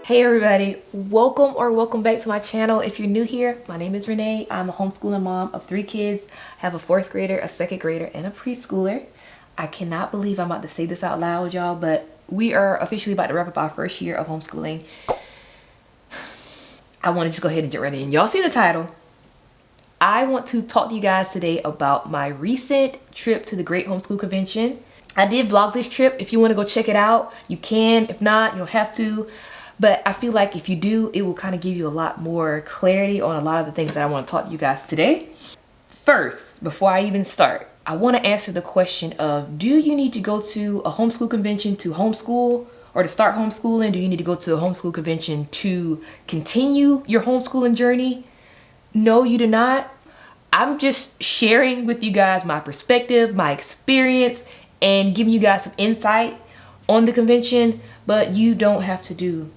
Hey everybody, welcome back to my channel. If you're new here, my name is Renee. I'm a homeschooling mom of 3 kids. I have a 4th grader, a 2nd grader, and a preschooler. I cannot believe I'm about to say this out loud, y'all, but we are officially about to wrap up our first year of homeschooling. I want to just go ahead and get ready, and y'all see the title. I want to talk to you guys today about my recent trip to the Great Homeschool Convention. I did vlog this trip. If you want to go check it out, you can. If not, you don't have to. But I feel like if you do, it will kind of give you a lot more clarity on a lot of the things that I want to talk to you guys today. First, before I even start, I want to answer the question of, do you need to go to a homeschool convention to homeschool or to start homeschooling? Do you need to go to a homeschool convention to continue your homeschooling journey? No, you do not. I'm just sharing with you guys my perspective, my experience, and giving you guys some insight on the convention, but you don't have to do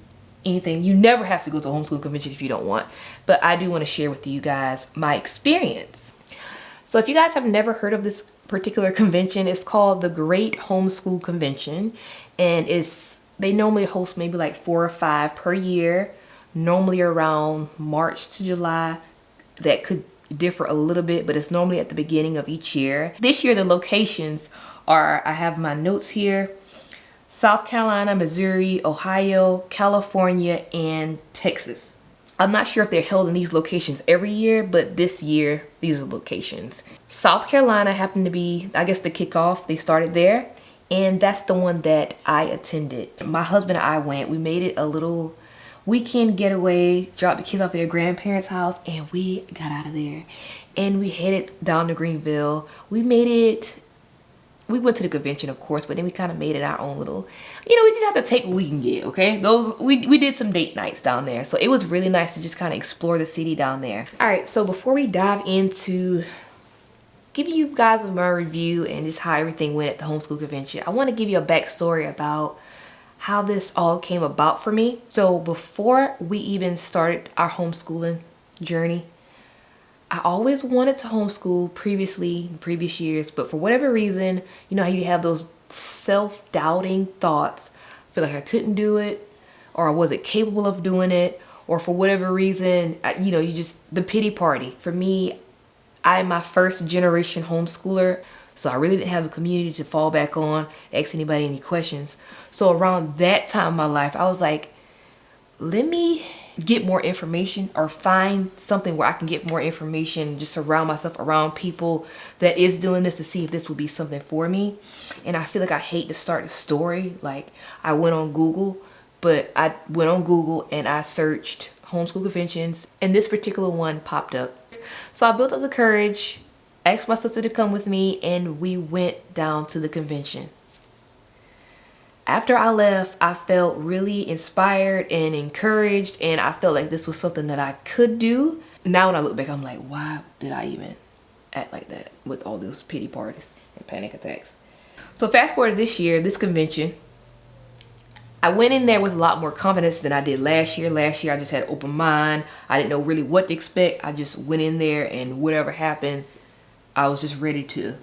anything. You never have to go to a homeschool convention if you don't want, but I do want to share with you guys my experience. So if you guys have never heard of this particular convention, it's called the Great Homeschool Convention, and they normally host maybe like 4 or 5 per year, normally around March to July. That could differ a little bit, but it's normally at the beginning of each year. This year the locations are, I have my notes here: South Carolina, Missouri, Ohio, California, and Texas. I'm not sure if they're held in these locations every year, but this year, these are locations. South Carolina happened to be, I guess, the kickoff. They started there, and that's the one that I attended. My husband and I went. We made it a little weekend getaway, dropped the kids off to their grandparents' house, and we got out of there. And we headed down to Greenville. We went to the convention, of course, but then we kind of made it our own little, we just have to take what we can get, okay? We did some date nights down there. So it was really nice to just kind of explore the city down there. All right, so before we dive into giving you guys my review and just how everything went at the homeschool convention, I want to give you a backstory about how this all came about for me. So before we even started our homeschooling journey, I always wanted to homeschool in previous years, but for whatever reason, you know how you have those self-doubting thoughts, I feel like I couldn't do it, or I wasn't capable of doing it, or for whatever reason, you just, the pity party. For me, I'm my first generation homeschooler, so I really didn't have a community to fall back on, ask anybody any questions. So around that time in my life, I was like, let me get more information or find something where I can get more information, just surround myself around people that is doing this to see if this would be something for me. And I feel like I hate to start the story. Like, I went on Google and I searched homeschool conventions, and this particular one popped up. So I built up the courage, asked my sister to come with me, and we went down to the convention. After I left, I felt really inspired and encouraged, and I felt like this was something that I could do. Now when I look back, I'm like, why did I even act like that with all those pity parties and panic attacks? So fast forward to this year, this convention, I went in there with a lot more confidence than I did last year. Last year, I just had an open mind. I didn't know really what to expect. I just went in there, and whatever happened, I was just ready to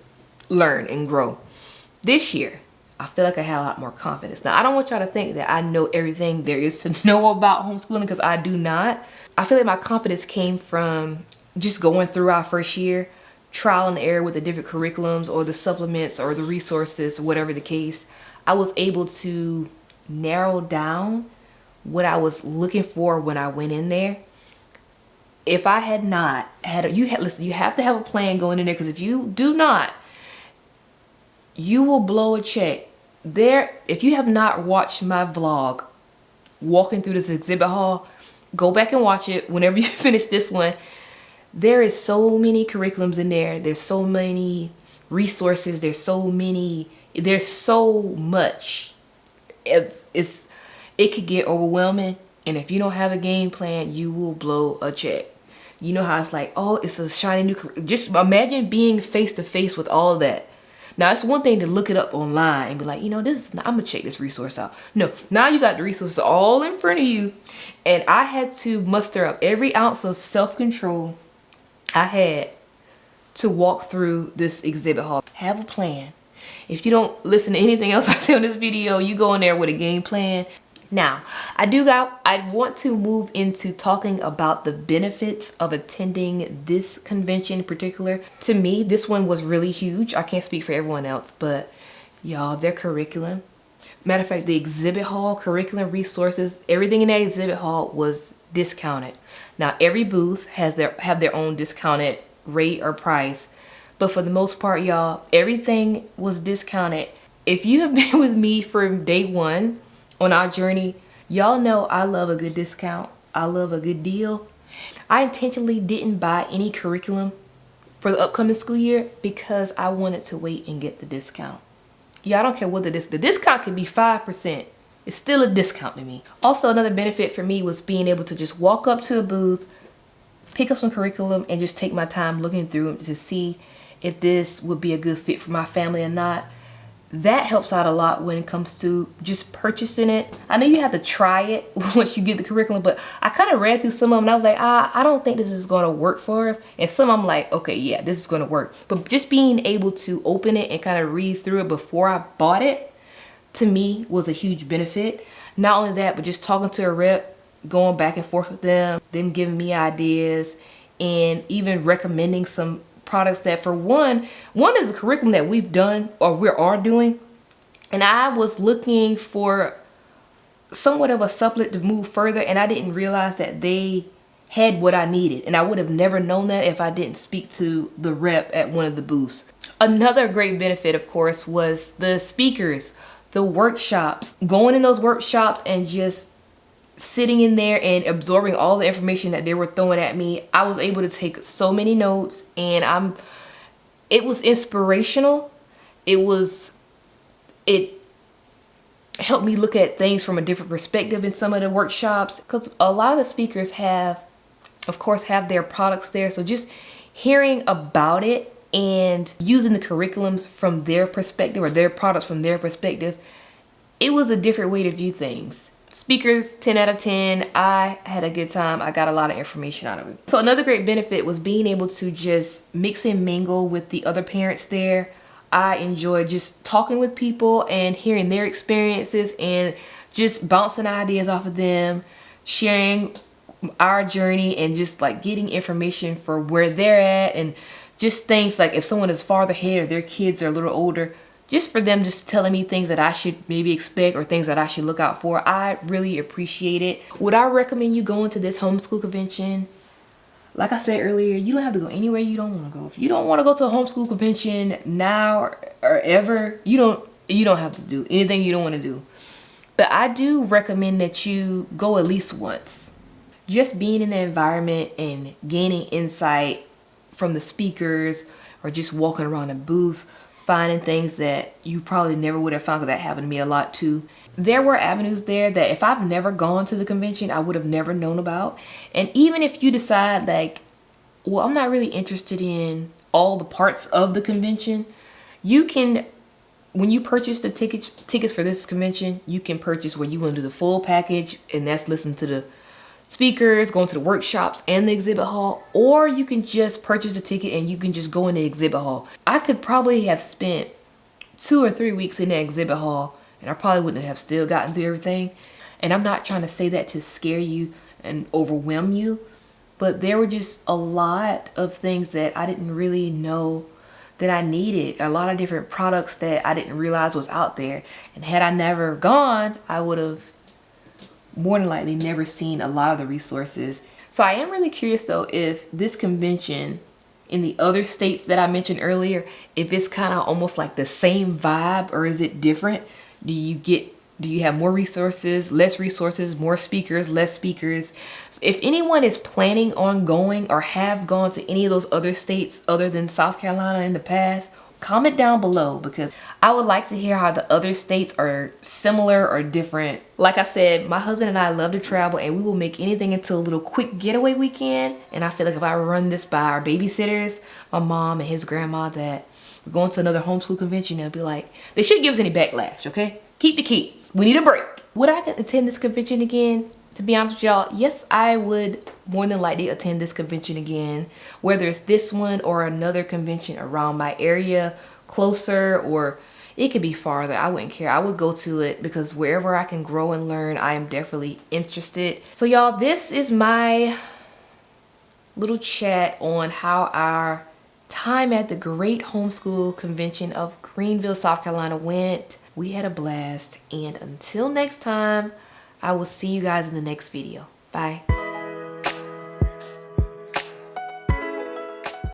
learn and grow. This year, I feel like I had a lot more confidence. Now, I don't want y'all to think that I know everything there is to know about homeschooling, because I do not. I feel like my confidence came from just going through our first year, trial and error with the different curriculums or the supplements or the resources, whatever the case. I was able to narrow down what I was looking for when I went in there. If I had not had listen, you have to have a plan going in there, because if you do not, you will blow a check. If you have not watched my vlog walking through this exhibit hall, go back and watch it whenever you finish this one. There is so many curriculums in there. There's so many resources. There's so much. It could get overwhelming, and if you don't have a game plan, you will blow a check. You know how it's like, oh, it's a shiny new curriculum. Just imagine being face to face with all of that. Now, it's one thing to look it up online and be like, I'm gonna check this resource out. No, now you got the resources all in front of you. And I had to muster up every ounce of self-control I had to walk through this exhibit hall. Have a plan. If you don't listen to anything else I say on this video, you go in there with a game plan. Now, I want to move into talking about the benefits of attending this convention in particular. To me, this one was really huge. I can't speak for everyone else, but y'all, their curriculum. Matter of fact, the exhibit hall, curriculum, resources, everything in that exhibit hall was discounted. Now, every booth have their own discounted rate or price, but for the most part, y'all, everything was discounted. If you have been with me from day one on our journey, y'all know I love a good discount. I love a good deal. I intentionally didn't buy any curriculum for the upcoming school year because I wanted to wait and get the discount. Yeah, I don't care what the discount could be 5%. It's still a discount to me. Also, another benefit for me was being able to just walk up to a booth, pick up some curriculum, and just take my time looking through them to see if this would be a good fit for my family or not. That helps out a lot when it comes to just purchasing it. I know you have to try it once you get the curriculum, but I kind of read through some of them and I was like, I don't think this is going to work for us. And some I'm like, okay, yeah, this is going to work. But just being able to open it and kind of read through it before I bought it, to me, was a huge benefit. Not only that, but just talking to a rep, going back and forth with them giving me ideas, and even recommending some products that, for one is a curriculum that we've done or we are doing, and I was looking for somewhat of a supplement to move further, and I didn't realize that they had what I needed, and I would have never known that if I didn't speak to the rep at one of the booths. Another great benefit, of course, was the speakers, the workshops. Going in those workshops and just sitting in there and absorbing all the information that they were throwing at me. I was able to take so many notes, and it was inspirational. It helped me look at things from a different perspective in some of the workshops, because a lot of the speakers have their products there. So just hearing about it and using the curriculums from their perspective, or their products from their perspective, it was a different way to view things. Speakers, 10 out of 10. I had a good time. I got a lot of information out of it. So another great benefit was being able to just mix and mingle with the other parents there. I enjoyed just talking with people and hearing their experiences and just bouncing ideas off of them, sharing our journey, and just like getting information for where they're at, and just things like if someone is farther ahead or their kids are a little older, just for them just telling me things that I should maybe expect or things that I should look out for. I really appreciate it. Would I recommend you going to this homeschool convention? Like I said earlier, you don't have to go anywhere you don't want to go. If you don't want to go to a homeschool convention now or ever, you don't have to do anything you don't want to do. But I do recommend that you go at least once. Just being in the environment and gaining insight from the speakers, or just walking around the booths, finding things that you probably never would have found, because that happened to me a lot too. There were avenues there that if I've never gone to the convention, I would have never known about. And even if you decide like, well, I'm not really interested in all the parts of the convention, you can, when you purchase the tickets for this convention, you can purchase where you want to do the full package, and that's listen to the speakers, going to the workshops and the exhibit hall, or you can just purchase a ticket and you can just go in the exhibit hall. I could probably have spent 2 or 3 weeks in the exhibit hall, and I probably wouldn't have still gotten through everything. And I'm not trying to say that to scare you and overwhelm you, but there were just a lot of things that I didn't really know that I needed. A lot of different products that I didn't realize was out there. And had I never gone, I would have more than likely never seen a lot of the resources. So I am really curious though, if this convention in the other states that I mentioned earlier, if it's kind of almost like the same vibe, or is it different? Do you have more resources, less resources, more speakers, less speakers? So if anyone is planning on going or have gone to any of those other states other than South Carolina in the past, comment down below, because I would like to hear how the other states are similar or different. Like I said, my husband and I love to travel, and we will make anything into a little quick getaway weekend. And I feel like if I run this by our babysitters, my mom and his grandma, that we're going to another homeschool convention, they'll be like, they shouldn't give us any backlash, okay? Keep the kids. We need a break. Would I attend this convention again? To be honest with y'all, yes, I would more than likely attend this convention again, whether it's this one or another convention around my area, closer, or It could be farther. I wouldn't care. I would go to it because wherever I can grow and learn, I am definitely interested. So y'all, this is my little chat on how our time at the Great Homeschool Convention of Greenville, South Carolina went. We had a blast, and until next time, I will see you guys in the next video. Bye.